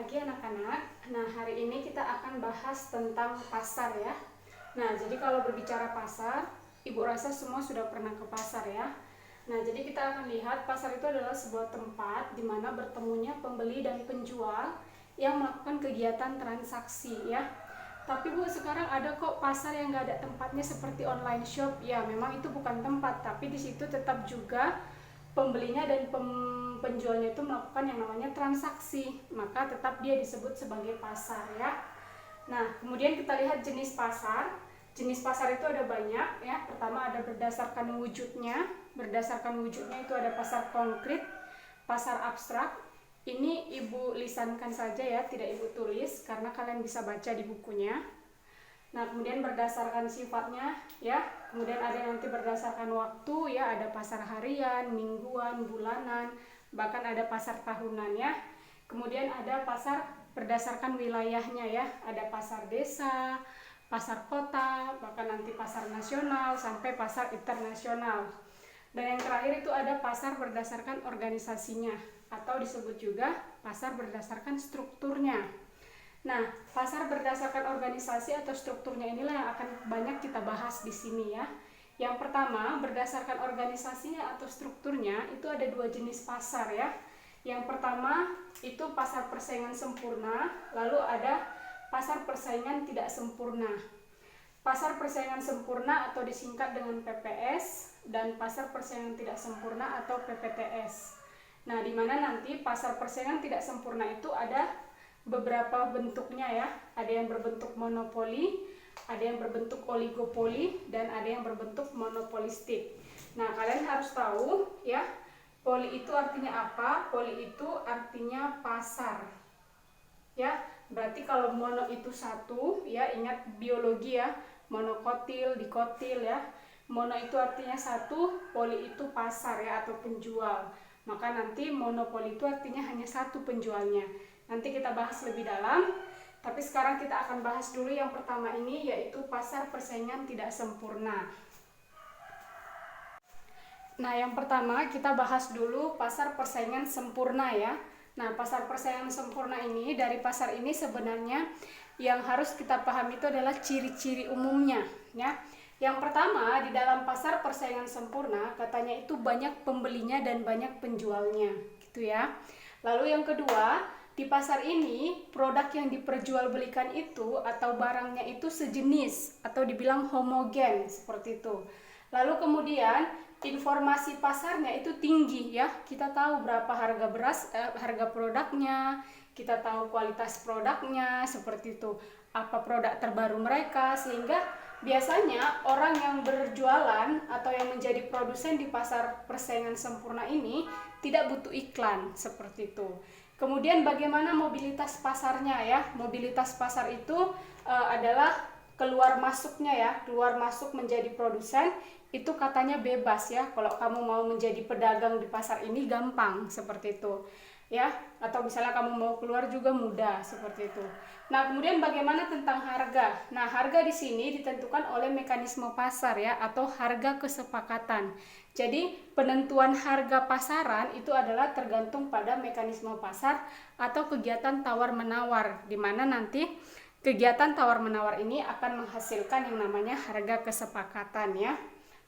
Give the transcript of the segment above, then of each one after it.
pagi anak-anak. Nah, hari ini kita akan bahas tentang pasar ya. Nah, jadi kalau berbicara pasar, Ibu rasa semua sudah pernah ke pasar ya. Nah, jadi kita akan lihat pasar itu adalah sebuah tempat di mana bertemunya pembeli dan penjual yang melakukan kegiatan transaksi ya. Tapi Bu, sekarang ada kok pasar yang nggak ada tempatnya seperti online shop. Ya, memang itu bukan tempat, tapi di situ tetap juga pembelinya dan penjualnya itu melakukan yang namanya transaksi, maka tetap dia disebut sebagai pasar ya. Nah, kemudian kita lihat jenis pasar. Jenis pasar itu ada banyak ya. Pertama ada berdasarkan wujudnya. Berdasarkan wujudnya itu ada pasar konkret, pasar abstrak. Ini Ibu lisankan saja ya, tidak Ibu tulis karena kalian bisa baca di bukunya. Nah, kemudian berdasarkan sifatnya ya, kemudian ada nanti berdasarkan waktu ya, ada pasar harian, mingguan, bulanan, bahkan ada pasar tahunan ya. Kemudian ada pasar berdasarkan wilayahnya ya, ada pasar desa, pasar kota, bahkan nanti pasar nasional sampai pasar internasional. Dan yang terakhir itu ada pasar berdasarkan organisasinya atau disebut juga pasar berdasarkan strukturnya. Nah, pasar berdasarkan organisasi atau strukturnya inilah yang akan banyak kita bahas di sini ya. Yang pertama, berdasarkan organisasinya atau strukturnya itu ada dua jenis pasar ya. Yang pertama itu pasar persaingan sempurna, lalu ada pasar persaingan tidak sempurna. Pasar persaingan sempurna atau disingkat dengan PPS dan pasar persaingan tidak sempurna atau PPTS. Nah, di mana nanti pasar persaingan tidak sempurna itu ada beberapa bentuknya ya. Ada yang berbentuk monopoli, ada yang berbentuk oligopoli, dan ada yang berbentuk monopolistik. Nah, kalian harus tahu ya, poli itu artinya apa? Poli itu artinya pasar. Ya, berarti kalau mono itu satu, ya ingat biologi ya, monokotil, dikotil ya. Mono itu artinya satu, poli itu pasar ya atau penjual. Maka nanti monopoli itu artinya hanya satu penjualnya. Nanti kita bahas lebih dalam, tapi sekarang kita akan bahas dulu yang pertama ini, yaitu pasar persaingan tidak sempurna. Nah, yang pertama kita bahas dulu pasar persaingan sempurna ya. Nah, pasar persaingan sempurna ini, dari pasar ini sebenarnya yang harus kita pahami itu adalah ciri-ciri umumnya ya. Yang pertama, di dalam pasar persaingan sempurna katanya itu banyak pembelinya dan banyak penjualnya gitu ya. Lalu yang kedua, di pasar ini produk yang diperjualbelikan itu atau barangnya itu sejenis atau dibilang homogen seperti itu. Lalu kemudian informasi pasarnya itu tinggi ya. Kita tahu berapa harga beras, harga produknya, kita tahu kualitas produknya seperti itu. Apa produk terbaru mereka, sehingga biasanya orang yang berjualan atau yang menjadi produsen di pasar persaingan sempurna ini tidak butuh iklan seperti itu. Kemudian bagaimana mobilitas pasarnya ya? Mobilitas pasar itu adalah keluar masuknya ya, keluar masuk menjadi produsen itu katanya bebas ya. Kalau kamu mau menjadi pedagang di pasar ini gampang seperti itu ya, atau misalnya kamu mau keluar juga mudah seperti itu. Nah, kemudian bagaimana tentang harga? Nah, harga di sini ditentukan oleh mekanisme pasar ya, atau harga kesepakatan. Jadi penentuan harga pasaran itu adalah tergantung pada mekanisme pasar atau kegiatan tawar-menawar, di mana nanti kegiatan tawar-menawar ini akan menghasilkan yang namanya harga kesepakatan ya.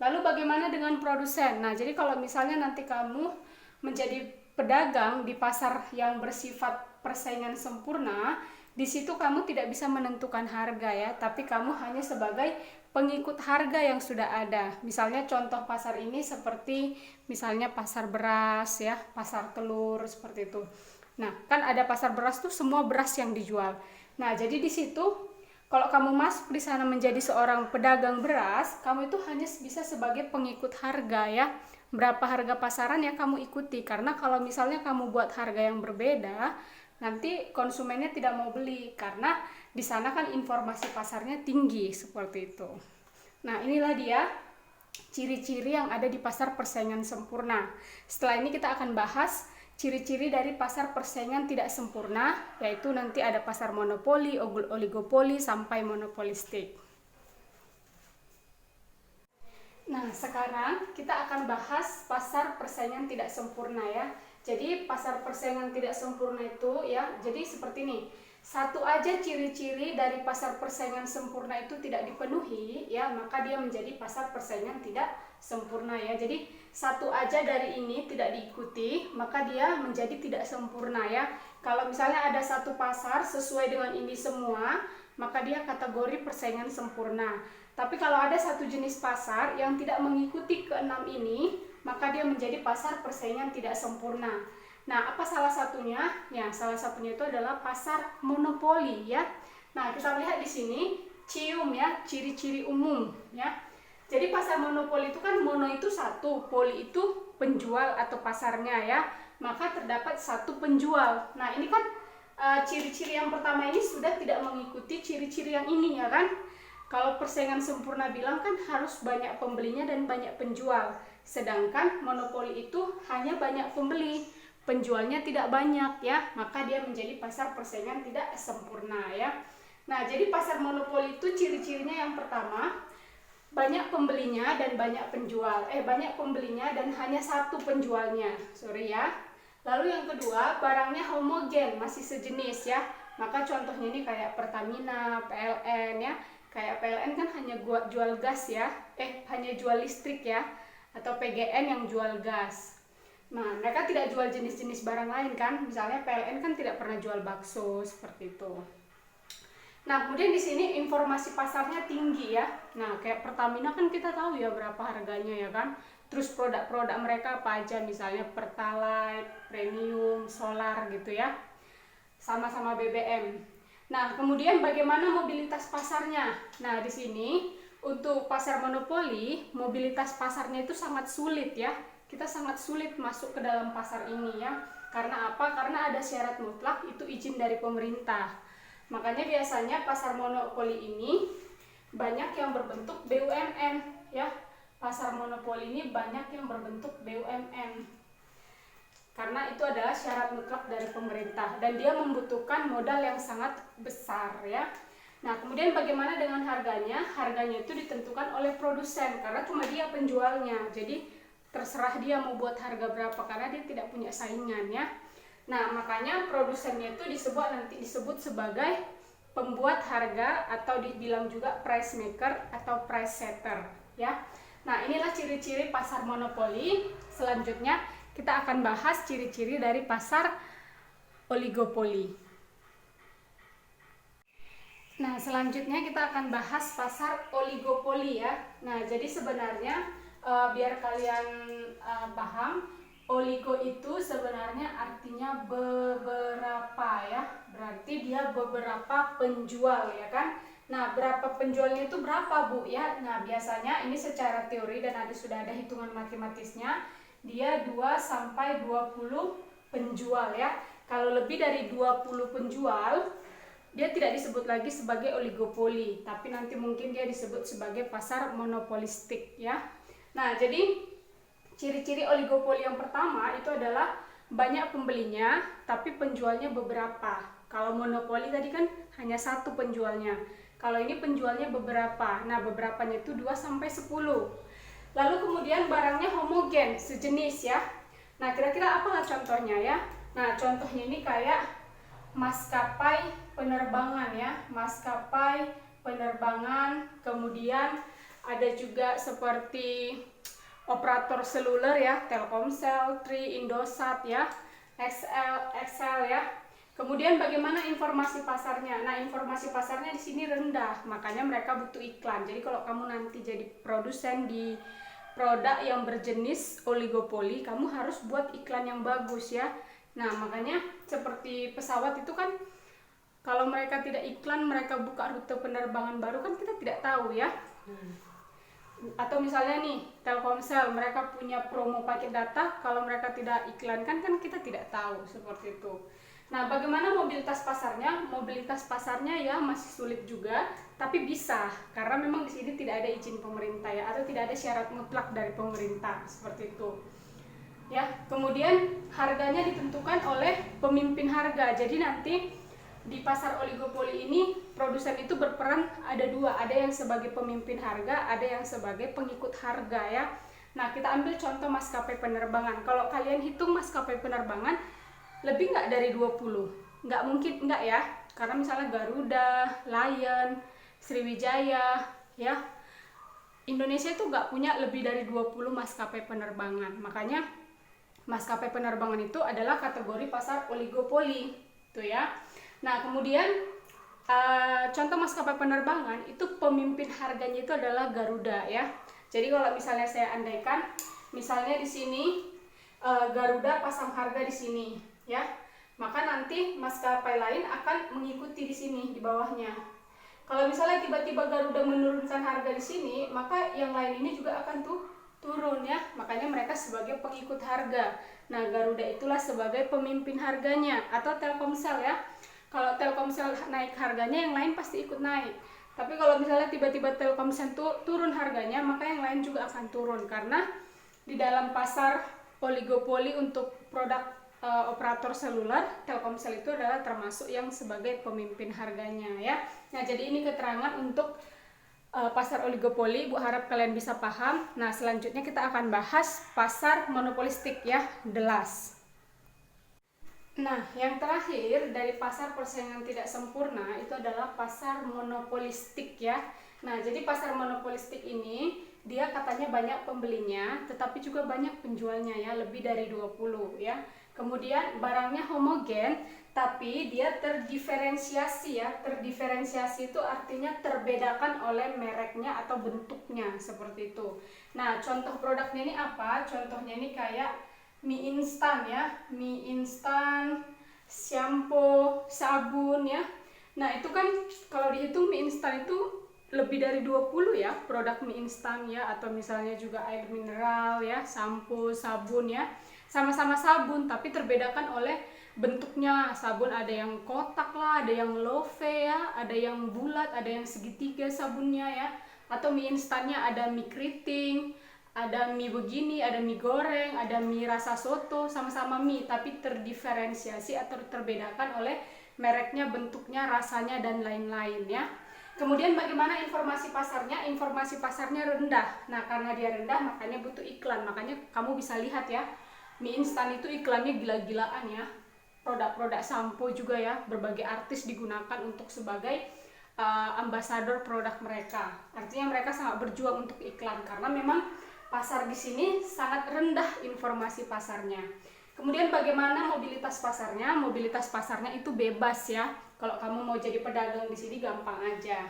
Lalu bagaimana dengan produsen? Nah, jadi kalau misalnya nanti kamu menjadi pedagang di pasar yang bersifat persaingan sempurna, di situ kamu tidak bisa menentukan harga ya, tapi kamu hanya sebagai pengikut harga yang sudah ada. Misalnya contoh pasar ini seperti misalnya pasar beras ya, pasar telur seperti itu. Nah, kan ada pasar beras tuh semua beras yang dijual. Nah, jadi di situ kalau kamu masuk di sana menjadi seorang pedagang beras, kamu itu hanya bisa sebagai pengikut harga ya. Berapa harga pasaran yang kamu ikuti, karena kalau misalnya kamu buat harga yang berbeda, nanti konsumennya tidak mau beli karena di sana kan informasi pasarnya tinggi seperti itu. Nah, inilah dia ciri-ciri yang ada di pasar persaingan sempurna. Setelah ini kita akan bahas ciri-ciri dari pasar persaingan tidak sempurna, yaitu nanti ada pasar monopoli, oligopoli, sampai monopolistik. Nah, sekarang kita akan bahas pasar persaingan tidak sempurna ya. Jadi pasar persaingan tidak sempurna itu ya, jadi seperti ini. Satu aja ciri-ciri dari pasar persaingan sempurna itu tidak dipenuhi ya, maka dia menjadi pasar persaingan tidak sempurna ya. Jadi satu aja dari ini tidak diikuti, maka dia menjadi tidak sempurna ya. Kalau misalnya ada satu pasar sesuai dengan ini semua, maka dia kategori persaingan sempurna. Tapi kalau ada satu jenis pasar yang tidak mengikuti keenam ini, maka dia menjadi pasar persaingan tidak sempurna. Nah, apa salah satunya? Ya, salah satunya itu adalah pasar monopoli ya. Nah, kita lihat di sini cium ya, ciri-ciri umum ya. Jadi pasar monopoli itu kan mono itu satu, poli itu penjual atau pasarnya ya. Maka terdapat satu penjual. Nah, ini kan ciri-ciri yang pertama ini sudah tidak mengikuti ciri-ciri yang ini ya kan. Kalau persaingan sempurna bilang kan harus banyak pembelinya dan banyak penjual. Sedangkan monopoli itu hanya banyak pembeli, penjualnya tidak banyak ya. Maka dia menjadi pasar persaingan tidak sempurna ya. Nah, jadi pasar monopoli itu ciri-cirinya yang pertama, banyak pembelinya dan banyak penjual. Banyak pembelinya dan hanya satu penjualnya. Sorry ya. Lalu yang kedua, barangnya homogen, masih sejenis ya. Maka contohnya ini kayak Pertamina, PLN ya. Kayak PLN kan hanya jual gas ya, hanya jual listrik ya, atau PGN yang jual gas. Nah, mereka tidak jual jenis-jenis barang lain kan, misalnya PLN kan tidak pernah jual bakso seperti itu. Nah, kemudian di sini informasi pasarnya tinggi ya. Nah, kayak Pertamina kan kita tahu ya berapa harganya ya kan. Terus produk-produk mereka apa aja, misalnya Pertalite, Premium, Solar gitu ya. Sama-sama BBM. Nah, kemudian bagaimana mobilitas pasarnya? Nah, di sini untuk pasar monopoli, mobilitas pasarnya itu sangat sulit ya. Kita sangat sulit masuk ke dalam pasar ini ya. Karena apa? Karena ada syarat mutlak, itu izin dari pemerintah. Makanya biasanya pasar monopoli ini banyak yang berbentuk BUMN ya. Pasar monopoli ini banyak yang berbentuk BUMN. Karena itu adalah syarat mutlak dari pemerintah dan dia membutuhkan modal yang sangat besar ya. Nah, kemudian bagaimana dengan harganya? Harganya itu ditentukan oleh produsen karena cuma dia penjualnya. Jadi terserah dia mau buat harga berapa karena dia tidak punya saingan ya. Nah, makanya produsennya itu disebut sebagai pembuat harga atau dibilang juga price maker atau price setter ya. Nah, inilah ciri-ciri pasar monopoli. Selanjutnya kita akan bahas ciri-ciri dari pasar oligopoli. Nah, selanjutnya kita akan bahas pasar oligopoli ya. Nah, jadi sebenarnya biar kalian paham, oligo itu sebenarnya artinya beberapa ya. Berarti dia beberapa penjual ya kan. Nah, berapa penjualnya itu berapa Bu ya? Nah, biasanya ini secara teori dan sudah ada hitungan matematisnya. Dia 2 sampai 20 penjual ya. Kalau lebih dari 20 penjual, dia tidak disebut lagi sebagai oligopoli, tapi nanti mungkin dia disebut sebagai pasar monopolistik ya. Nah, jadi ciri-ciri oligopoli yang pertama itu adalah banyak pembelinya, tapi penjualnya beberapa. Kalau monopoli tadi kan hanya satu penjualnya. Kalau ini penjualnya beberapa. Nah, beberapanya itu 2 sampai 10. Lalu kemudian barangnya homogen, sejenis ya. Nah, kira-kira apalah contohnya ya? Nah, contohnya ini kayak maskapai penerbangan ya. Maskapai penerbangan, kemudian ada juga seperti operator seluler ya, Telkomsel, Tri, Indosat ya, XL ya. Kemudian bagaimana informasi pasarnya? Nah, informasi pasarnya di sini rendah, makanya mereka butuh iklan. Jadi kalau kamu nanti jadi produsen di produk yang berjenis oligopoli, kamu harus buat iklan yang bagus ya. Nah, makanya seperti pesawat itu kan, kalau mereka tidak iklan, mereka buka rute penerbangan baru kan kita tidak tahu ya. Atau misalnya nih, Telkomsel, mereka punya promo paket data, kalau mereka tidak iklankan kan kita tidak tahu, seperti itu. Nah, bagaimana mobilitas pasarnya? Mobilitas pasarnya ya masih sulit juga, tapi bisa karena memang di sini tidak ada izin pemerintah ya, atau tidak ada syarat mutlak dari pemerintah seperti itu. Ya, kemudian harganya ditentukan oleh pemimpin harga. Jadi nanti di pasar oligopoli ini produsen itu berperan ada dua, ada yang sebagai pemimpin harga, ada yang sebagai pengikut harga ya. Nah, kita ambil contoh maskapai penerbangan. Kalau kalian hitung maskapai penerbangan lebih nggak dari 20? Nggak mungkin nggak ya, karena misalnya Garuda, Lion, Sriwijaya ya, Indonesia itu nggak punya lebih dari 20 maskapai penerbangan. Makanya maskapai penerbangan itu adalah kategori pasar oligopoli tuh ya. Nah, kemudian contoh maskapai penerbangan itu pemimpin harganya itu adalah Garuda ya. Jadi kalau misalnya saya andaikan, misalnya di sini Garuda pasang harga di sini ya, maka nanti maskapai lain akan mengikuti di sini di bawahnya. Kalau misalnya tiba-tiba Garuda menurunkan harga di sini, maka yang lain ini juga akan turun ya. Makanya mereka sebagai pengikut harga. Nah, Garuda itulah sebagai pemimpin harganya, atau Telkomsel ya. Kalau Telkomsel naik harganya, yang lain pasti ikut naik. Tapi kalau misalnya tiba-tiba Telkomsel turun harganya, maka yang lain juga akan turun. Karena di dalam pasar oligopoli untuk produk operator seluler, Telkomsel itu adalah termasuk yang sebagai pemimpin harganya ya. Nah, jadi ini keterangan untuk pasar oligopoli. Bu harap kalian bisa paham. Nah, selanjutnya kita akan bahas pasar monopolistik ya, the last. Nah, yang terakhir dari pasar persaingan tidak sempurna itu adalah pasar monopolistik ya. Nah, jadi pasar monopolistik ini dia katanya banyak pembelinya, tetapi juga banyak penjualnya ya, lebih dari 20 ya. Kemudian barangnya homogen, tapi dia terdiferensiasi ya. Terdiferensiasi itu artinya terbedakan oleh mereknya atau bentuknya, seperti itu. Nah, contoh produknya ini apa? Contohnya ini kayak mie instan ya, mie instan, shampoo, sabun ya. Nah, itu kan kalau dihitung mie instan itu lebih dari 20 ya produk mie instan ya, atau misalnya juga air mineral ya, shampoo, sabun ya. Sama-sama sabun tapi terbedakan oleh bentuknya. Sabun ada yang kotak lah, ada yang love ya, ada yang bulat, ada yang segitiga sabunnya ya. Atau mie instannya ada mie keriting, ada mie begini, ada mie goreng, ada mie rasa soto, sama-sama mie tapi terdiferensiasi atau terbedakan oleh mereknya, bentuknya, rasanya dan lain-lain ya. Kemudian bagaimana informasi pasarnya? Informasi pasarnya rendah. Nah, karena dia rendah makanya butuh iklan. Makanya kamu bisa lihat ya, mie instan itu iklannya gila-gilaan ya. Produk-produk sampo juga ya, berbagai artis digunakan untuk sebagai ambasador produk mereka. Artinya mereka sangat berjuang untuk iklan karena memang pasar di sini sangat rendah informasi pasarnya. Kemudian bagaimana mobilitas pasarnya? Mobilitas pasarnya itu bebas ya. Kalau kamu mau jadi pedagang di sini gampang aja.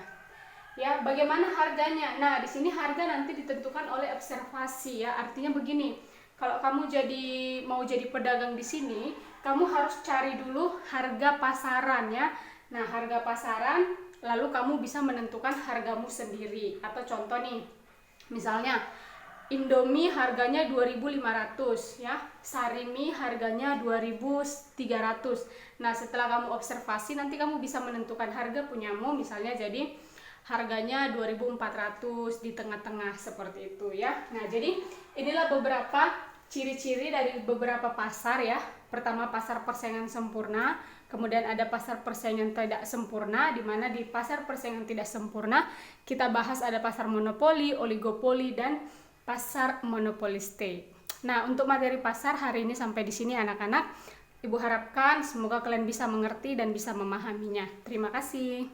Ya, bagaimana harganya? Nah, di sini harga nanti ditentukan oleh observasi ya. Artinya begini, kalau kamu mau jadi pedagang di sini, kamu harus cari dulu harga pasaran ya. Nah, harga pasaran lalu kamu bisa menentukan hargamu sendiri. Atau contoh nih, misalnya Indomie harganya 2.500 ya, Sarimi harganya 2.300. Nah, setelah kamu observasi nanti kamu bisa menentukan harga punyamu, misalnya jadi harganya 2.400 di tengah-tengah seperti itu ya. Nah, jadi inilah beberapa ciri-ciri dari beberapa pasar ya. Pertama, pasar persaingan sempurna, kemudian ada pasar persaingan tidak sempurna, di mana di pasar persaingan tidak sempurna kita bahas ada pasar monopoli, oligopoli dan pasar monopolistik. Nah, untuk materi pasar hari ini sampai di sini anak-anak. Ibu harapkan semoga kalian bisa mengerti dan bisa memahaminya. Terima kasih.